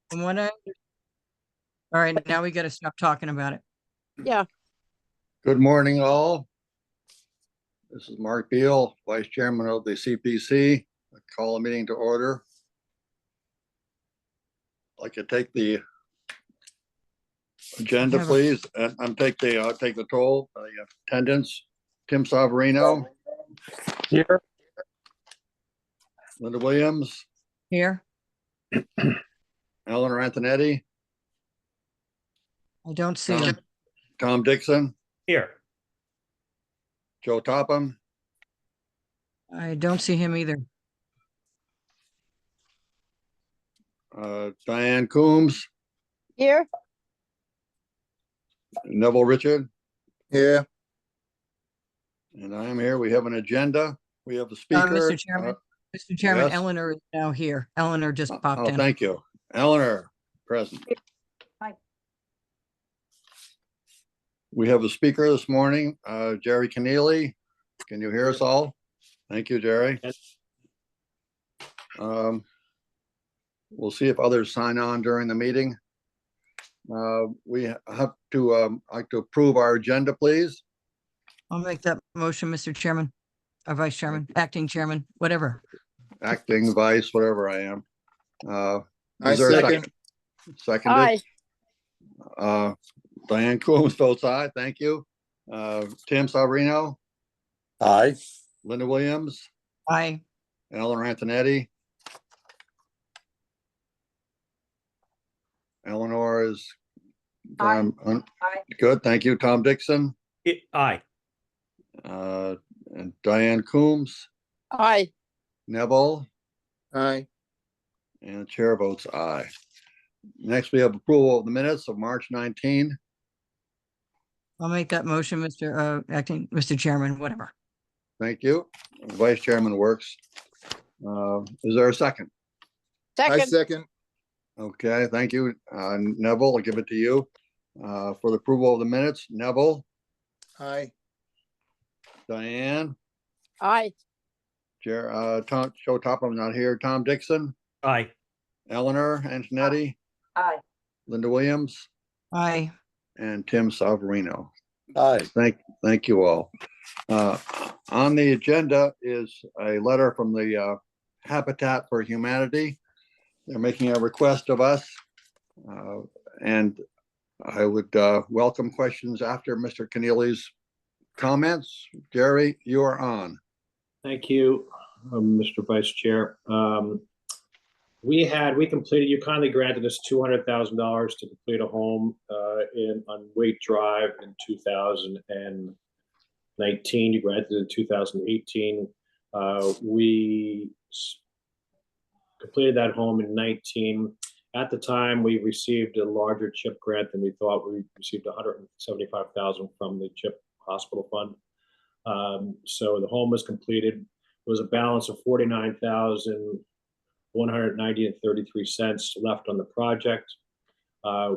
From what I, all right, now we got to stop talking about it. Yeah, Good morning, all. This is Mark Beal, Vice Chairman of the CPC. I call a meeting to order. I'd like to take the agenda, please, and take the toll, attendance. Tim Savarino, Here. Linda Williams, Here, Eleanor Antonetti, I don't see him. Tom Dixon, Here. Joe Topham, I don't see him either. Diane Coombs, here, Neville Richard, Here, and I am here. We have an agenda. We have the speaker. Mr. Chairman, yes. Eleanor is now here. Eleanor just popped Oh, in. thank you. Eleanor, present. Hi. We have a speaker this morning, Jerry Keneally. Can you hear us all? Thank you, Jerry. Yes. We'll see if others sign on during the meeting. We have to, like to approve our agenda, please. I'll make that motion, Mr. Chairman, or Vice Chairman, Acting Chairman, whatever. Acting vice, whatever I am. I Is there a second. Seconded. aye, Diane Coombs votes aye. Thank you. Tim Savarino, Aye. Linda Williams, Aye. Eleanor Antonetti. Eleanor is Aye. good. Thank you. Tom Dixon, Aye. and Diane Coombs, aye, Neville, Aye. and the chair votes aye. Next, we have approval of the minutes of March 19. I'll make that motion, Mr. Chairman, whatever. Thank you. Vice Chairman works. Is there a second? I second, second. Okay, thank you. Neville, I'll give it to you. For the approval of the minutes, Neville, Aye. Diane, aye, Tom, Joe Topham not here, Tom Dixon, Aye. Eleanor Antonetti, aye, Linda Williams, Aye. and Tim Savarino. Aye. Thank you all. On the agenda is a letter from the Habitat for Humanity. They're making a request of us. And I would welcome questions after Mr. Keneally's comments. Jerry, you are on. Thank you, Mr. Vice Chair. We completed, you kindly granted us $200,000 to complete a home on Waite Drive in 2019. You granted it in 2018. We completed that home in 19. At the time, we received a larger CHIP grant than we thought. We received $175,000 from the CHIP Hospital Fund. So the home was completed. It was a balance of $49,190.33 left on the project.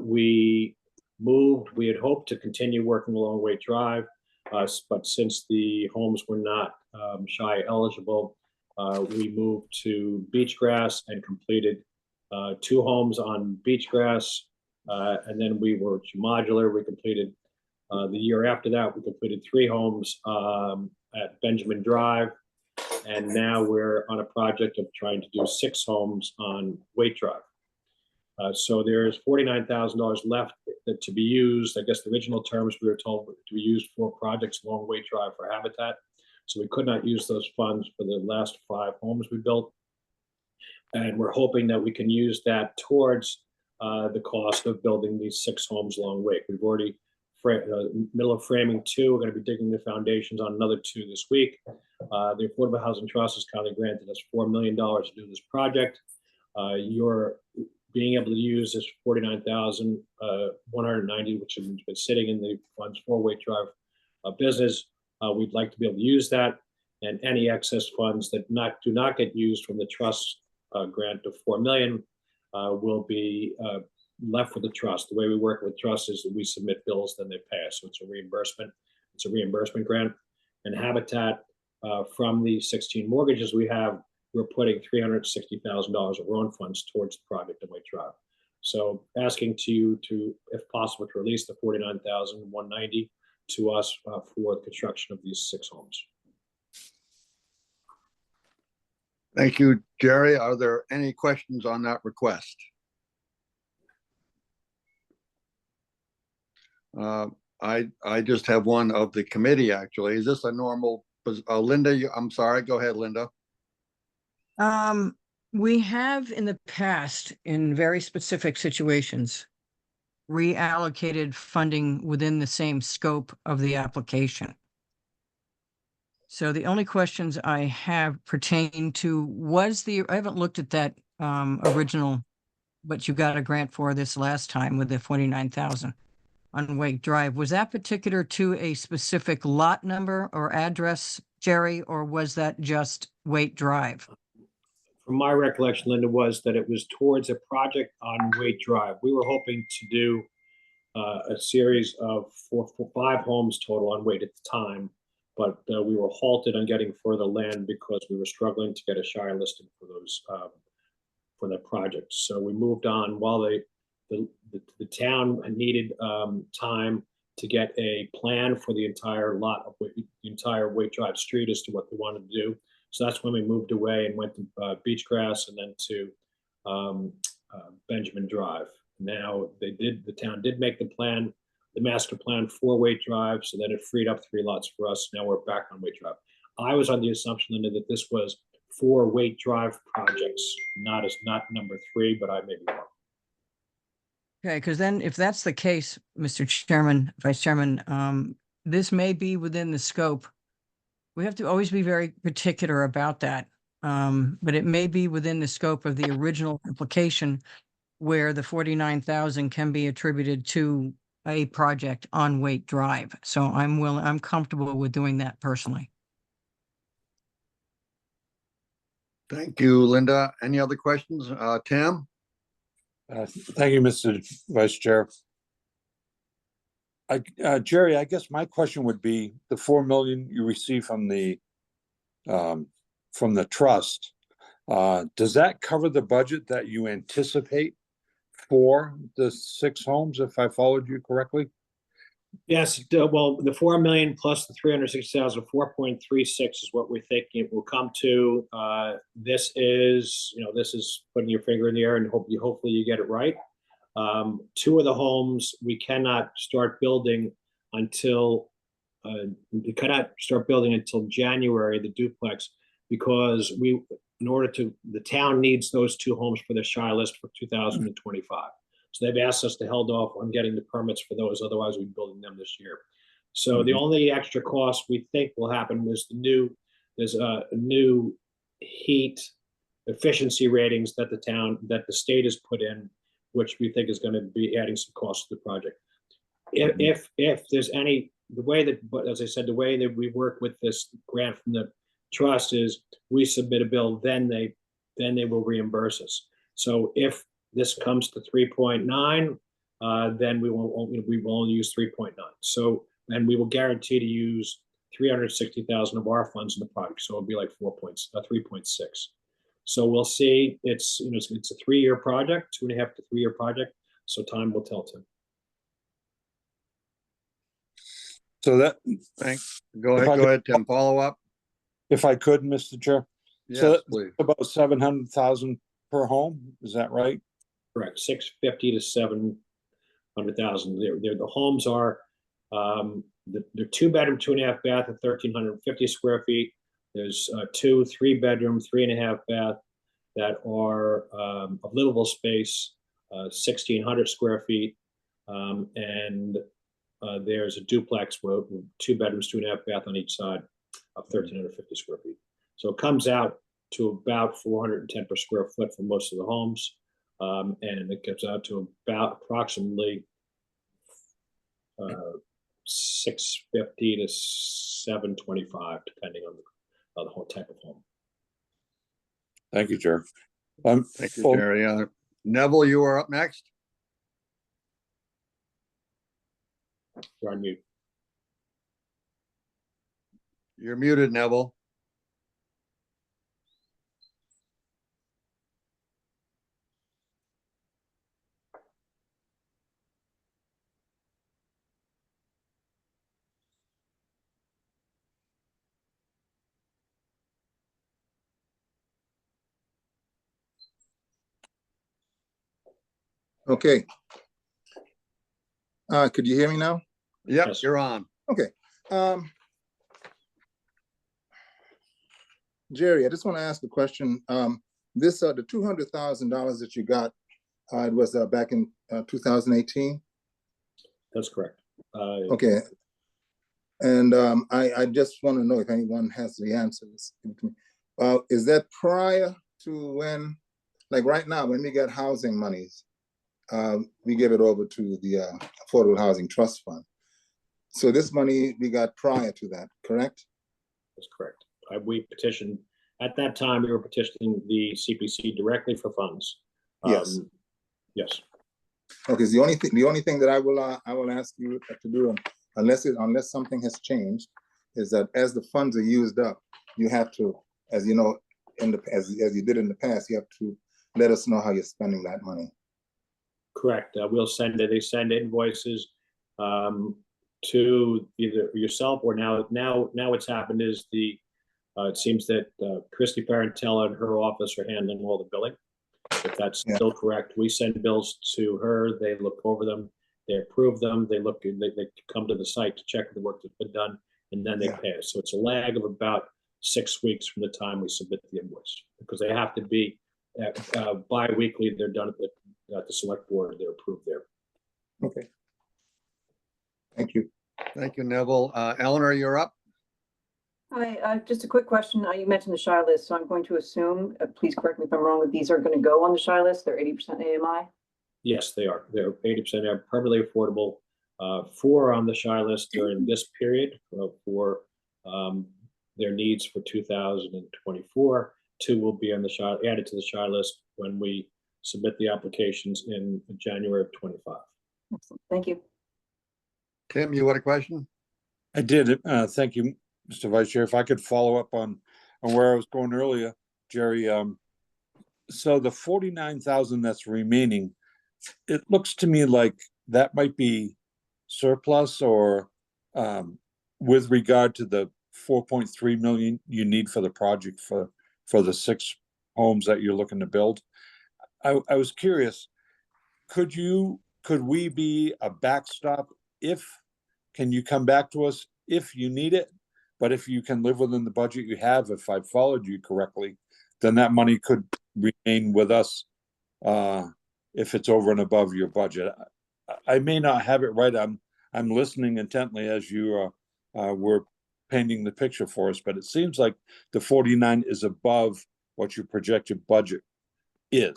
We moved. We had hoped to continue working along Waite Drive, but since the homes were not SHI eligible, we moved to Beachgrass and completed 2 homes on Beachgrass. And then we were to modular. We completed the year after that, we completed 3 homes at Benjamin Drive. And now we're on a project of trying to do 6 homes on Waite Drive. So there's $49,000 left to be used. I guess the original terms we were told to be used for projects along Waite Drive for Habitat. So we could not use those funds for the last 5 homes we built. And we're hoping that we can use that towards the cost of building these 6 homes along Waite. We've already, middle of framing 2, we're going to be digging the foundations on another 2 this week. The Affordable Housing Trust has kindly granted us $4 million to do this project. You're being able to use this $49,190, which has been sitting in the funds for Waite Drive business. We'd like to be able to use that, and any excess funds that do not get used from the trust grant of $4 million will be left with the trust. The way we work with trust is that we submit bills, then they pay us. So it's a reimbursement. It's a reimbursement grant. And Habitat, from the 16 mortgages we have, we're putting $360,000 of loan funds towards the project in Waite Drive. So asking to you to, if possible, to release the 49,190 to us for the construction of these 6 homes. Thank you, Jerry. Are there any questions on that request? I just have one of the committee, actually. Is this a normal, Linda, I'm sorry, go ahead, Linda. We have in the past, in very specific situations, reallocated funding within the same scope of the application. So the only questions I have pertain to I haven't looked at that original, but you got a grant for this last time with the 49,000 on Wake Drive. Was that particular to a specific lot number or address, Jerry, or was that just Wake Drive? From my recollection, Linda, was that it was towards a project on Wake Drive. We were hoping to do a series of 5 homes total on Wake at the time, but we were halted on getting further land because we were struggling to get a shire listing for those for that project. So we moved on while the town needed time to get a plan for the entire lot of the entire Wake Drive street as to what they wanted to do. So that's when we moved away and went to Beachgrass and then to Benjamin Drive. Now the town did make the plan, the master plan for Wake Drive, so that it freed up 3 lots for us. Now we're back on Wake Drive. I was on the assumption, Linda, that this was 4 Wake Drive projects, not number 3, but I may be wrong. Okay, because then if that's the case, Mr. Chairman, Vice Chairman, this may be within the scope. We have to always be very particular about that. But it may be within the scope of the original application where the 49,000 can be attributed to a project on Wake Drive. So I'm comfortable with doing that personally. Thank you, Linda. Any other questions? Tim? Thank you, Mr. Vice Chair. Jerry, I guess my question would be the 4 million you receive from the trust. Does that cover the budget that you anticipate for the 6 homes, if I followed you correctly? Yes, well, the 4 million plus the 360,000, 4.36 is what we're thinking it will come to. This is putting your finger in the air and hopefully you get it right. 2 of the homes we cannot start building until January, the duplex, because the town needs those 2 homes for the shire list for 2025. So they've asked us to hold off on getting the permits for those, otherwise we'd be building them this year. So the only extra cost we think will happen is there's a new heat efficiency ratings that the state has put in, which we think is going to be adding some cost to the project. If there's any, as I said, the way that we work with this grant from the trust is we submit a bill, then they will reimburse us. So if this comes to 3.9, then we will only use 3.9. So, and we will guarantee to use 360,000 of our funds in the project. So it'll be like 3.6. So we'll see. It's a 3-year project, 2.5 to 3-year project. So time will tell, Tim. So that, Thanks. Go ahead, Tim. Follow up. if I could, Mr. Chair. Yes, So please. about 700,000 per home, is that right? Correct. 650 to 700,000. The homes are they're 2-bedroom, 2.5 bath at 1,350 square feet. There's 2 3-bedroom, 3.5 bath that are of livable space, 1,600 square feet, and there's a duplex with 2 bedrooms, 2.5 bath on each side of 1,350 square feet. So it comes out to about 410 per square foot for most of the homes. And it comes out to about approximately 650 to 725, depending on the whole type of home. Thank you, Chair. Thank you, Jerry. Neville, you are up next. You're on mute. You're muted, Neville. Okay. Could you hear me now? Yep, Yes. you're on. Okay. Jerry, I just want to ask a question. This, the $200,000 that you got, it was back in 2018? That's correct. Okay. And I just want to know if anyone has the answers. Is that prior to when, like right now, when we get housing monies, we give it over to the Affordable Housing Trust Fund. So this money we got prior to that, correct? That's correct. We petitioned, at that time, we were petitioning the CPC directly for funds. Yes. Yes, Okay, so the only thing that I will ask you to do, unless something has changed, is that as the funds are used up, you have to, as you know, as you did in the past, you have to let us know how you're spending that money. correct. We'll send it, they send invoices to either yourself or now what's happened is it seems that Christy Parentella and her office are handling all the billing. If that's still correct, we send bills to her, they look over them, they approve them, they come to the site to check the work that's been done, and then they pay us. So it's a lag of about 6 weeks from the time we submit the invoice, because they have to be bi-weekly, they're done at the select board, they're approved there. Okay. Thank you. Thank you, Neville. Eleanor, you're up. Hi, just a quick question. You mentioned the SHI list, so I'm going to assume, please correct me if I'm wrong, that these are going to go on the SHI list. They're 80% AMI. Yes, they are. They're 80%. They're permanently affordable. 4 on the SHI list during this period for their needs for 2024. 2 will be on the added to the SHI list when we submit the applications in January of 25. Excellent. Thank you. Tim, you had a question? I did. Thank you, Mr. Vice Chair. If I could follow up on where I was going earlier, Jerry. So the 49,000 that's remaining, it looks to me like that might be surplus, or with regard to the 4.3 million you need for the project for the 6 homes that you're looking to build. I was curious, could we be a backstop can you come back to us if you need it? But if you can live within the budget you have, if I followed you correctly, then that money could remain with us if it's over and above your budget. I may not have it right. I'm listening intently as you were painting the picture for us, but it seems like the 49 is above what your projected budget is.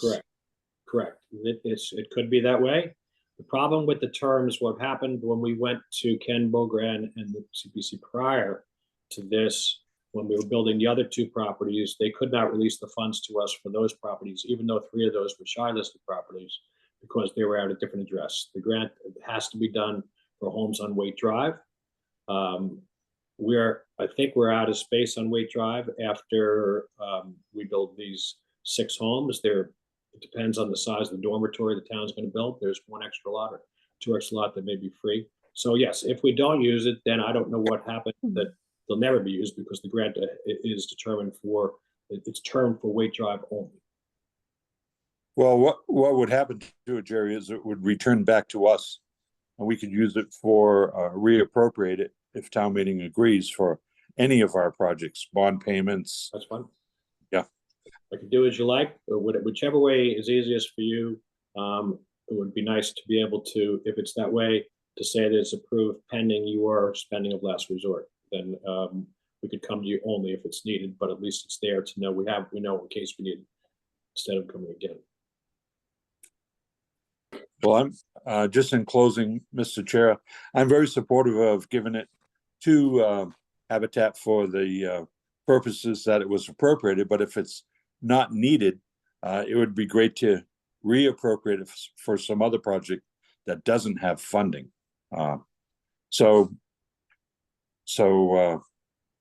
Correct. It could be that way. The problem with the terms, what happened when we went to Ken Bogran and the CPC prior to this, when we were building the other 2 properties, they could not release the funds to us for those properties, even though 3 of those were SHI listed properties, because they were at a different address. The grant has to be done for homes on Waite Drive. I think we're out of space on Waite Drive after we build these 6 homes. It depends on the size of the dormitory the town's going to build. There's 1 extra lot or 2 extra lot that may be free. So yes, if we don't use it, then I don't know what happened, that they'll never be used because the grant is determined for, it's termed for Waite Drive only. Well, what would happen to it, Jerry, is it would return back to us, and we could use it for reappropriate it if town meeting agrees for any of our projects, bond payments. That's fine. Yeah. I could do as you like, but whichever way is easiest for you. It would be nice to be able to, if it's that way, to say that it's approved pending your spending of last resort. Then we could come to you only if it's needed, but at least it's there to know we know in case we need it, instead of coming again. Well, I'm just in closing, Mr. Chair, I'm very supportive of giving it to Habitat for the purposes that it was appropriated, but if it's not needed, it would be great to reappropriate it for some other project that doesn't have funding. So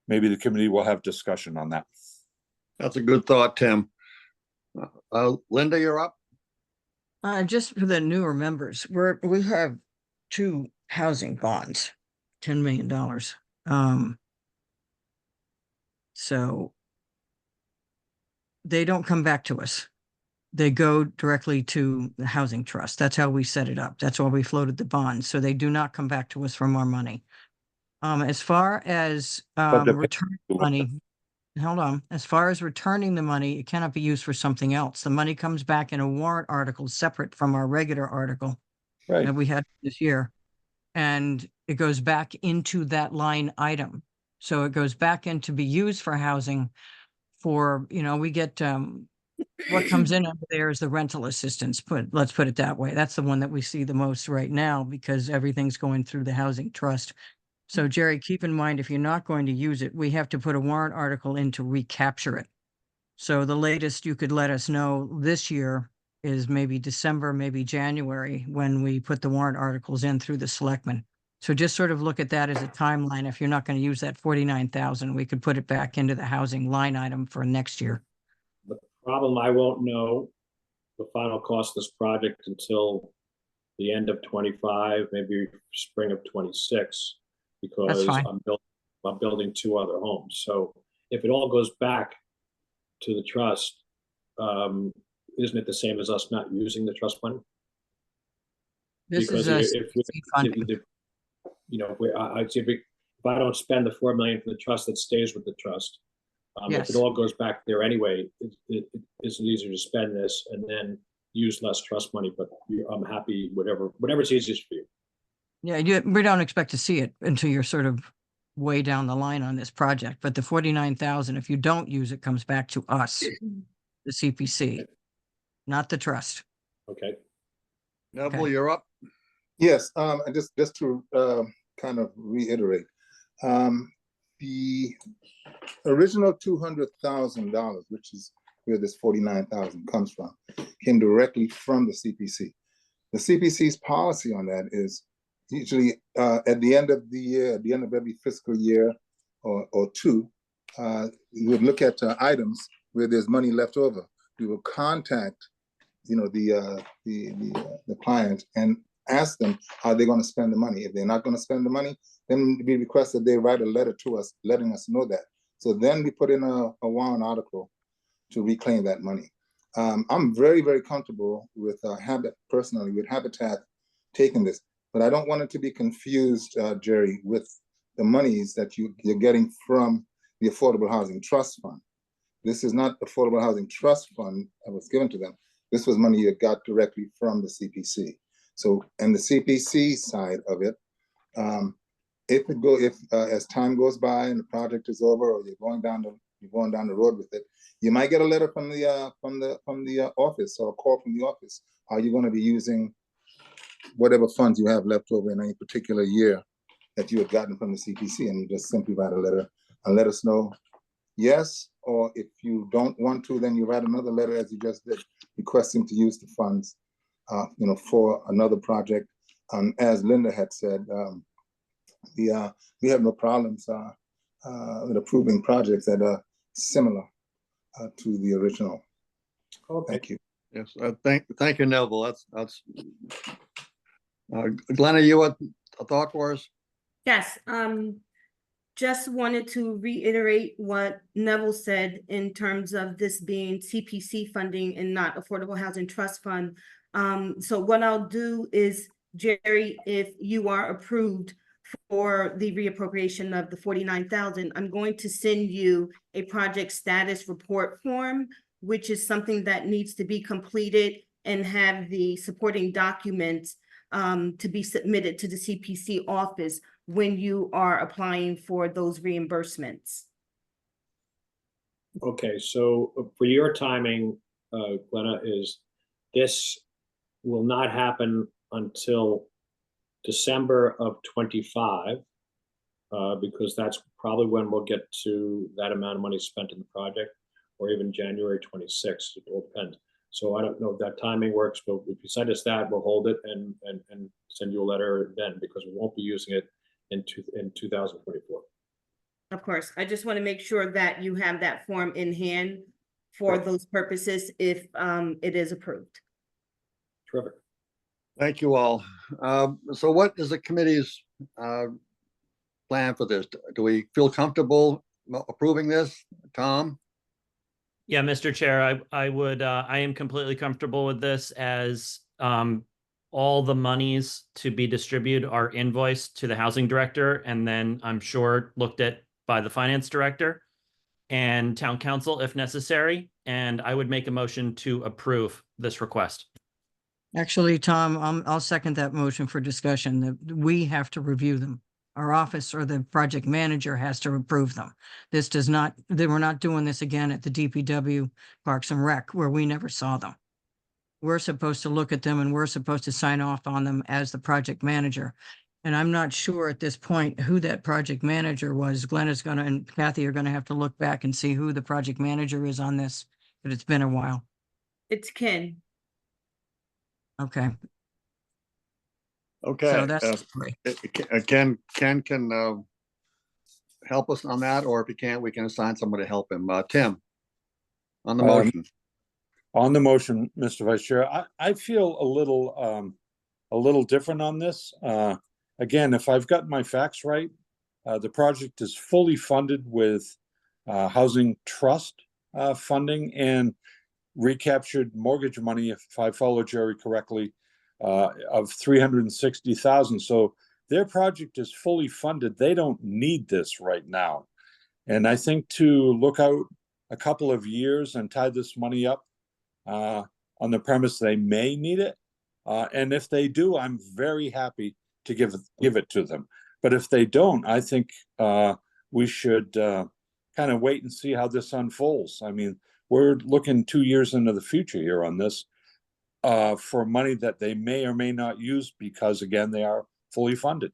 maybe the committee will have discussion on that. That's a good thought, Tim. Linda, you're up. Just for the newer members, we have 2 housing bonds, $10 million. So they don't come back to us. they go directly to the housing trust. That's how we set it up. That's why we floated the bonds. So they do not come back to us for more money. As far as the- return money, hold on. As far as returning the money, it cannot be used for something else. The money comes back in a warrant article separate from our regular article Right. that we had this year. And it goes back into that line item. So it goes back in to be used for housing for, we get, what comes in over there is the rental assistance, let's put it that way. That's the one that we see the most right now because everything's going through the housing trust. So Jerry, keep in mind, if you're not going to use it, we have to put a warrant article in to recapture it. So the latest you could let us know this year is maybe December, maybe January, when we put the warrant articles in through the selectmen. So just sort of look at that as a timeline. If you're not going to use that 49,000, we could put it back into the housing line item for next year. The problem, I won't know the final cost of this project until the end of 25, maybe spring of 26, because fine. I'm building 2 other homes. So if it all goes back to the trust, isn't it the same as us not using the trust money? This Because is a if funding. if I don't spend the 4 million for the trust, that stays with the trust. If Yes. it all goes back there anyway, it's easier to spend this and then use less trust money, but I'm happy, whatever's easiest for you. Yeah, we don't expect to see it until you're sort of way down the line on this project. But the 49,000, if you don't use it, comes back to us, the CPC, not the trust. Okay. Neville, Okay. you're up. Yes, and just to kind of reiterate, the original $200,000, which is where this 49,000 comes from, came directly from the CPC. The CPC's policy on that is usually at the end of the year, at the end of every fiscal year or two, you would look at items where there's money left over. We will contact, the client and ask them how they're going to spend the money. If they're not going to spend the money, then we request that they write a letter to us letting us know that. So then we put in a warrant article to reclaim that money. I'm very, very comfortable with personally with Habitat taking this, but I don't want it to be confused, Jerry, with the monies that you're getting from the Affordable Housing Trust Fund. This is not Affordable Housing Trust Fund that was given to them. This was money you got directly from the CPC. So, and the CPC side of it, if as time goes by and the project is over, or you're going down the road with it, you might get a letter from the office or a call from the office. Are you going to be using whatever funds you have left over in any particular year that you have gotten from the CPC? And you just simply write a letter and let us know yes, or if you don't want to, then you write another letter as you just did, requesting to use the funds, for another project. As Linda had said, we have no problems with approving projects that are similar to the original. Okay. Thank you. Yes, thank you, Neville. That's Glenna, you had a thought for us? Yes, just wanted to reiterate what Neville said in terms of this being CPC funding and not Affordable Housing Trust Fund. So what I'll do is, Jerry, if you are approved for the reappropriation of the 49,000, I'm going to send you a project status report form, which is something that needs to be completed and have the supporting documents to be submitted to the CPC office when you are applying for those reimbursements. Okay, so for your timing, Glenna, is this will not happen until December of 25, because that's probably when we'll get to that amount of money spent in the project, or even January 26th, it all depends. So I don't know if that timing works, but if you send us that, we'll hold it and send you a letter then, because we won't be using it in 2024. Of course, I just want to make sure that you have that form in hand for those purposes if it is approved. Terrific. Thank you all. So what is the committee's plan for this? Do we feel comfortable approving this, Tom? Yeah, Mr. Chair, I would, I am completely comfortable with this as all the monies to be distributed are invoiced to the housing director and then I'm sure looked at by the finance director and town council if necessary. And I would make a motion to approve this request. Actually, Tom, I'll second that motion for discussion that we have to review them. Our office or the project manager has to approve them. This does not, we're not doing this again at the DPW Parks and Rec where we never saw them. We're supposed to look at them and we're supposed to sign off on them as the project manager. And I'm not sure at this point who that project manager was. Glenn is gonna, and Kathy are gonna have to look back and see who the project manager is on this, but it's been a while. It's Ken. Okay, Okay. so that's great. Ken can help us on that, or if he can't, we can assign somebody to help him. Tim, on the motion. On the motion, Mr. Vice Chair, I feel a little different on this. Again, if I've got my facts right, the project is fully funded with housing trust funding and recaptured mortgage money, if I follow Jerry correctly, of 360,000. So their project is fully funded. They don't need this right now. And I think to look out a couple of years and tie this money up on the premise they may need it. And if they do, I'm very happy to give it to them. But if they don't, I think we should kind of wait and see how this unfolds. I mean, we're looking 2 years into the future here on this for money that they may or may not use because, again, they are fully funded.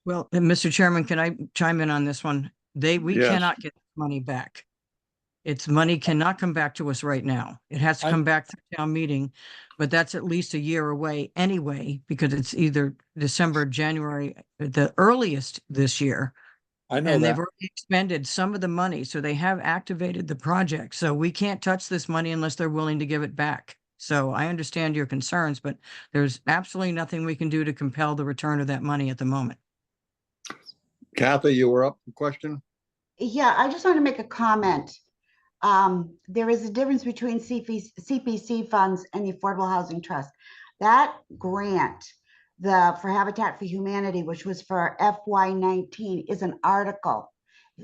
Well, and Mr. Chairman, can I chime in on this one? We Yes. cannot get money back. Its money cannot come back to us right now. It has to I- come back to town meeting, but that's at least a year away anyway, because it's either December, January, the earliest this year. I know And they've that. already expended some of the money, so they have activated the project. So we can't touch this money unless they're willing to give it back. So I understand your concerns, but there's absolutely nothing we can do to compel the return of that money at the moment. Kathy, you were up for question? Yeah, I just want to make a comment. There is a difference between CPC funds and the Affordable Housing Trust. That grant, for Habitat for Humanity, which was for FY19, is an article.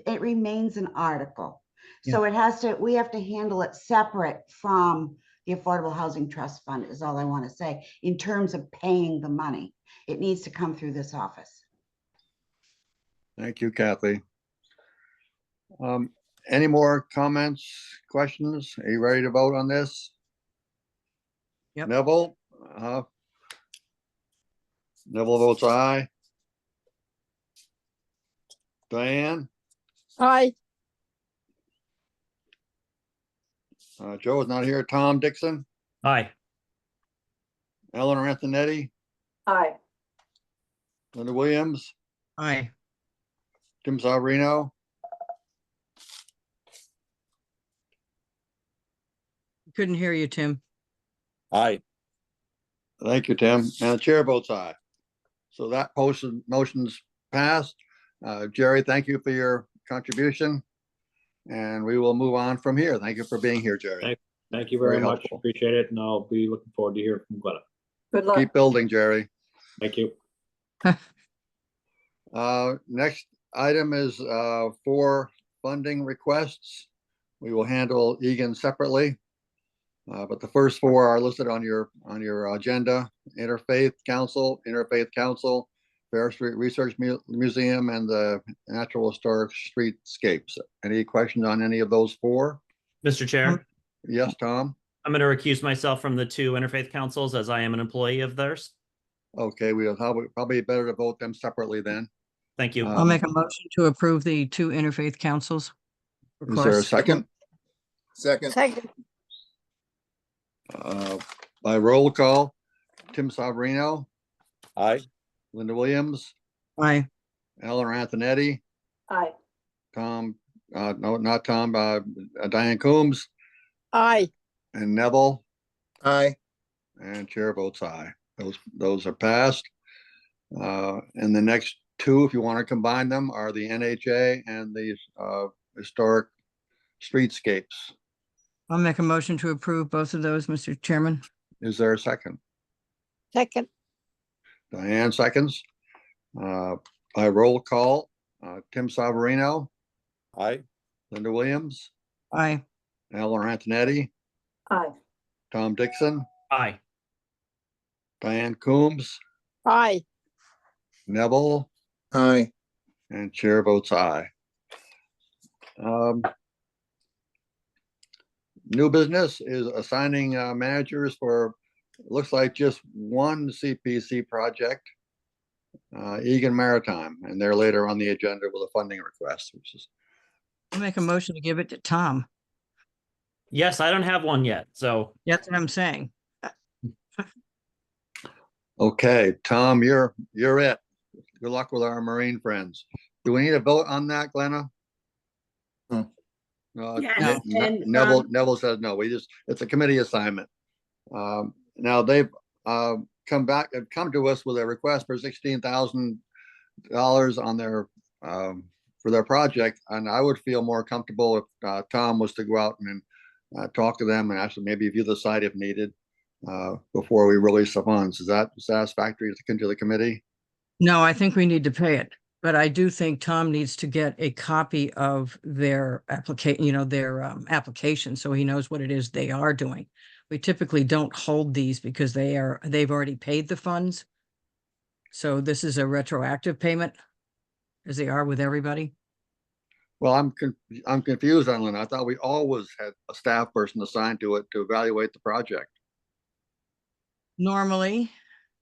It remains an article. So we have to handle it separate from the Affordable Housing Trust Fund is all I want to say in terms of paying the money. It needs to come through this office. Thank you, Kathy. Any more comments, questions? Are you ready to vote on this? Yep. Neville? Neville votes aye. Diane? Aye. Joe is not here. Tom Dixon? Aye. Eleanor Antonetti? Aye. Linda Williams? Aye. Tim Savarino? Couldn't hear you, Tim. Aye. Thank you, Tim. And the chair votes aye. So that motion's passed. Jerry, thank you for your contribution. And we will move on from here. Thank you for being here, Jerry. Thank you very Very much. helpful. Appreciate it. And I'll be looking forward to hearing from Glenna. Good luck. Keep building, Jerry. Thank you. Next item is for funding requests. We will handle Egan separately. But the first four are listed on your agenda: Interfaith Council, Fair Street Research Museum, and the Natural Historic Streetscapes. Any questions on any of those four? Mr. Chair, Yes, Tom? I'm going to recuse myself from the two interfaith councils as I am an employee of theirs. Okay, we'll probably better to vote them separately then. Thank you. I'll make a motion to approve the two interfaith councils. Is there a second? Second, Second. By roll call, Tim Savarino, Aye. Linda Williams, Aye. Eleanor Antonetti, Aye. Tom, no, not Tom, Diane Coombs, Aye. and Neville, aye. and chair votes aye. Those are passed. And the next two, if you want to combine them, are the NHA and the Historic streetscapes. I'll make a motion to approve both of those, Mr. Chairman. Is there a second? second, Diane seconds. By roll call, Tim Savarino, Aye. Linda Williams, Aye. Eleanor Antonetti, Aye. Tom Dixon, Aye. Diane Coombs, aye, Neville, Aye. and chair votes aye. New business is assigning managers for, looks like just one CPC project, Egan Maritime, and they're later on the agenda with a funding request, which is, I'll make a motion to give it to Tom. Yes, I don't have one yet, so That's what I'm saying. okay, Tom, you're it. Good luck with our Marine friends. Do we need a vote on that, Glenna? Hmm. Yes, and, Neville says no, it's a committee assignment. Now they've come to us with a request for $16,000 on their for their project, and I would feel more comfortable if Tom was to go out and talk to them and actually maybe view the site if needed before we release the funds. Is that satisfactory to the committee? No, I think we need to pay it, but I do think Tom needs to get a copy of their application, so he knows what it is they are doing. We typically don't hold these because they've already paid the funds. So this is a retroactive payment, as they are with everybody. Well, I'm confused on Lynn. I thought we always had a staff person assigned to it to evaluate the project. Normally,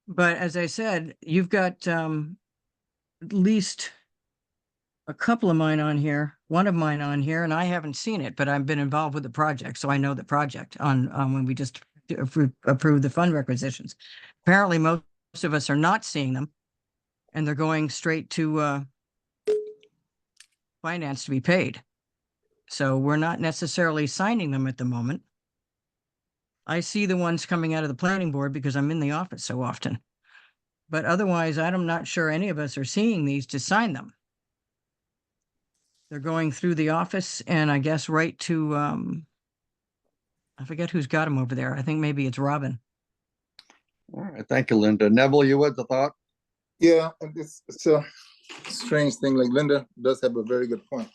but as I said, you've got at least a couple of mine on here, one of mine on here, and I haven't seen it, but I've been involved with the project, so I know the project on when we just approved the fund requisitions. Apparently, most of us are not seeing them, and they're going straight to finance to be paid. So we're not necessarily signing them at the moment. I see the ones coming out of the planning board because I'm in the office so often. But otherwise, I'm not sure any of us are seeing these to sign them. They're going through the office and I guess right to, I forget who's got them over there. I think maybe it's Robin. All right, thank you, Linda. Neville, you had the thought? Yeah, it's a strange thing. Like Linda does have a very good point.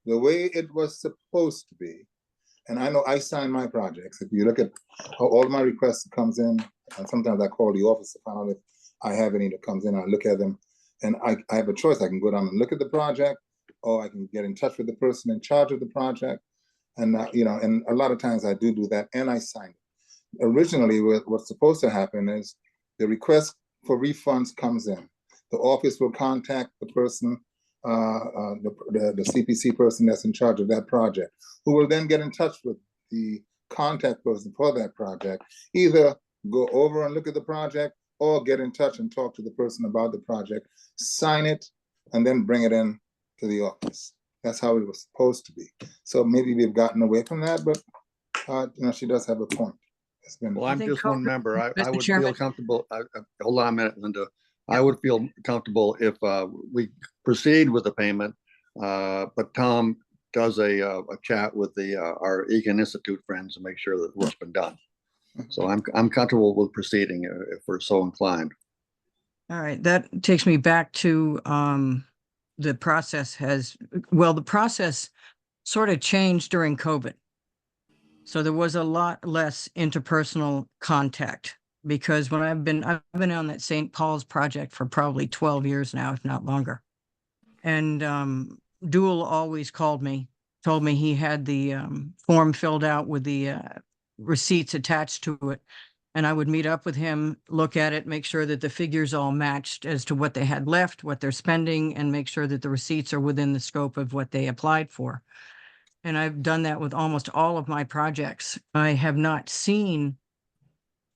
The way it was supposed to be, and I know I sign my projects. If you look at how all my requests comes in, and sometimes I call the office to find out if I have any that comes in. I look at them, and I have a choice. I can go down and look at the project, or I can get in touch with the person in charge of the project. And and a lot of times I do that, and I sign it. Originally, what's supposed to happen is the request for refunds comes in. The office will contact the person, the CPC person that's in charge of that project, who will then get in touch with the contact person for that project, either go over and look at the project or get in touch and talk to the person about the project, sign it, and then bring it in to the office. That's how it was supposed to be. So maybe we've gotten away from that, but she does have a point. Well, I'm just one member. I Mr. would Chairman. feel comfortable. Hold on a minute, Linda. I would feel comfortable if we proceed with the payment, but Tom does a chat with our Egan Institute friends to make sure that what's been done. So I'm comfortable with proceeding if we're so inclined. All right, that takes me back to the process the process sort of changed during COVID. So there was a lot less interpersonal contact because when I've been on that St. Paul's project for probably 12 years now, if not longer. And Dual always called me, told me he had the form filled out with the receipts attached to it. And I would meet up with him, look at it, make sure that the figures all matched as to what they had left, what they're spending, and make sure that the receipts are within the scope of what they applied for. And I've done that with almost all of my projects. I have not seen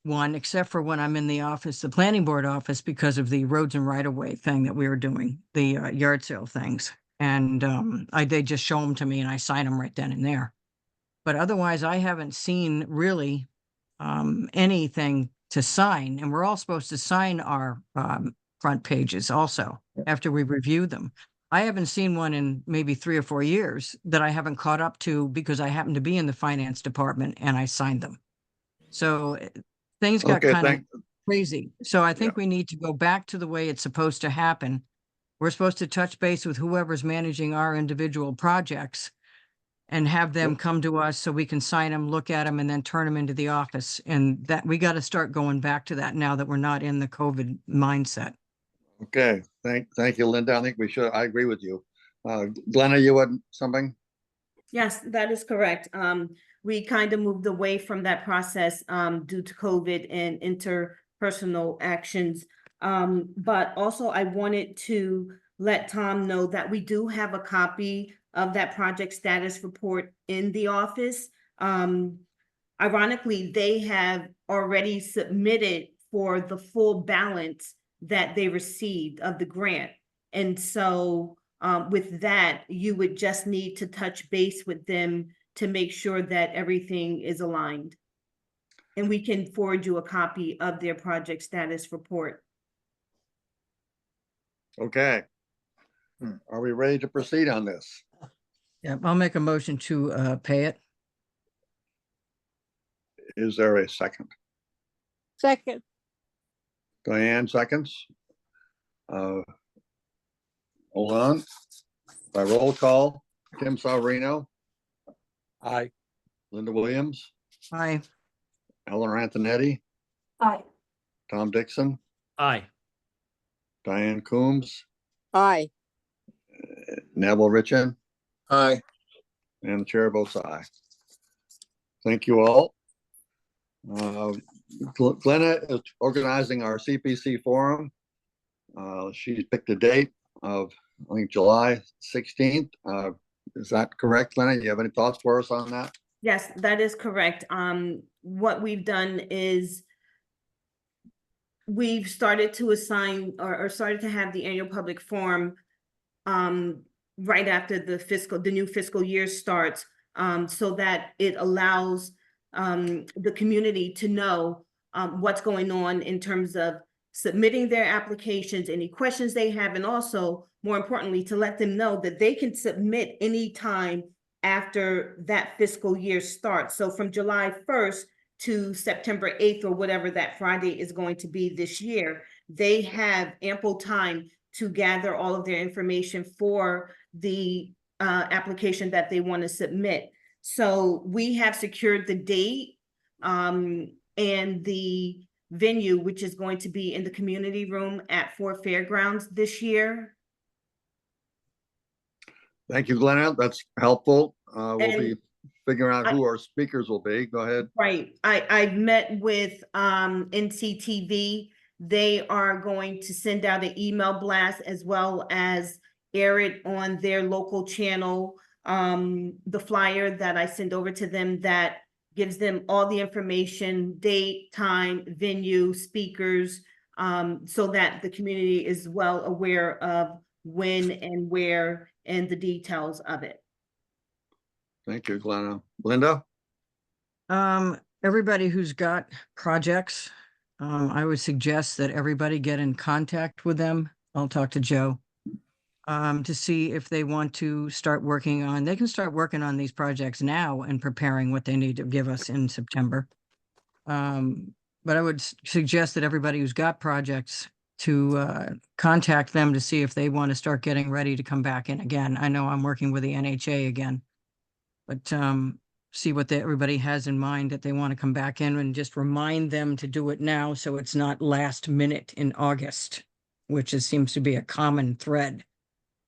one except for when I'm in the office, the planning board office, because of the roads and right-of-way thing that we were doing, the yard sale things. And they just show them to me and I sign them right then and there. But otherwise, I haven't seen really anything to sign. And we're all supposed to sign our front pages also after we review them. I haven't seen one in maybe 3 or 4 years that I haven't caught up to because I happen to be in the finance department and I signed them. So things got Okay, kind of thank, crazy. So I think we need to go back to the way it's supposed to happen. We're supposed to touch base with whoever's managing our individual projects and have them come to us so we can sign them, look at them, and then turn them into the office. And that we got to start going back to that now that we're not in the COVID mindset. okay, thank you, Linda. I think we should, I agree with you. Glenna, you had something? Yes, that is correct. We kind of moved away from that process due to COVID and interpersonal actions. But also I wanted to let Tom know that we do have a copy of that project status report in the office. Ironically, they have already submitted for the full balance that they received of the grant. And so with that, you would just need to touch base with them to make sure that everything is aligned. And we can forward you a copy of their project status report. Okay. Are we ready to proceed on this? Yeah, I'll make a motion to pay it. Is there a second? second, Diane seconds. Hold on. By roll call, Tim Savarino, Aye. Linda Williams, Aye. Eleanor Antonetti, Aye. Tom Dixon, Aye. Diane Coombs, aye, Neville Richard, Aye. and the chair votes aye. Thank you all. Glenna is organizing our CPC forum. She's picked a date of, I think, July 16th. Is that correct, Glenna? You have any thoughts for us on that? Yes, that is correct. What we've done is we've started to assign or started to have the annual public forum right after the new fiscal year starts, so that it allows the community to know what's going on in terms of submitting their applications, any questions they have, and also, more importantly, to let them know that they can submit anytime after that fiscal year starts. So from July 1st to September 8th, or whatever that Friday is going to be this year, they have ample time to gather all of their information for the application that they want to submit. So we have secured the date and the venue, which is going to be in the community room at Ford Fairgrounds this year. Thank you, Glenna. That's helpful. We'll And be figuring out who our speakers will be. Go ahead. Right. I've met with NCTV. They are going to send out an email blast as well as air it on their local channel. The flyer that I send over to them that gives them all the information, date, time, venue, speakers, so that the community is well aware of when and where and the details of it. Thank you, Glenna. Linda? Everybody who's got projects, I would suggest that everybody get in contact with them. I'll talk to Joe to see if they want to start working on, they can start working on these projects now and preparing what they need to give us in September. But I would suggest that everybody who's got projects to contact them to see if they want to start getting ready to come back in again. I know I'm working with the NHA again, but see what everybody has in mind that they want to come back in, and just remind them to do it now so it's not last minute in August, which seems to be a common thread.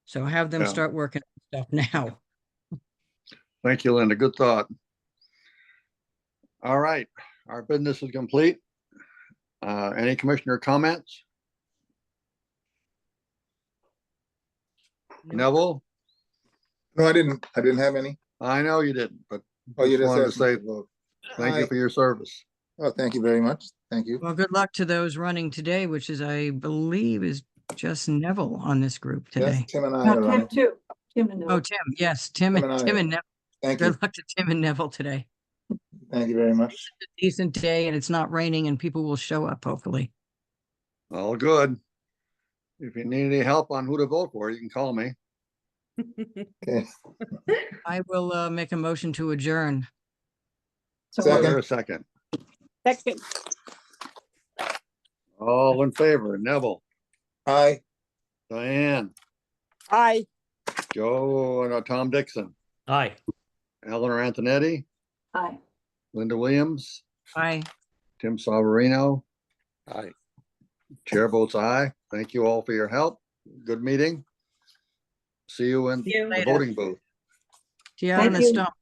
So have them Yeah. start working on stuff now. Thank you, Linda. Good thought. All right, our business is complete. Any commissioner comments? Neville? No, I didn't have any. I know you didn't, but Oh, you just just wanted to asked me say to vote. thank you Aye. for your service. Oh, thank you very much. Thank you. Well, good luck to those running today, which is, I believe, is just Neville on this group Yes, today. Tim and I No, are Tim running. too. Tim and Oh, Neville. Tim, yes, Tim Tim and I. and Neville. Thank you. Good luck to Tim and Neville today. Thank you very much. Decent day and it's not raining and people will show up, hopefully. All good. If you need any help on who to vote for, you can call me. Okay, I will make a motion to adjourn. So Second. Is there a second? second, All in favor, Neville, aye. Diane, aye. Joe, and Tom Dixon, Aye. Eleanor Antonetti, Aye. Linda Williams, Aye. Tim Savarino, Aye. chair votes aye. Thank you all for your help. Good meeting. See you in you. the voting booth. Do you have Thank an you. stump?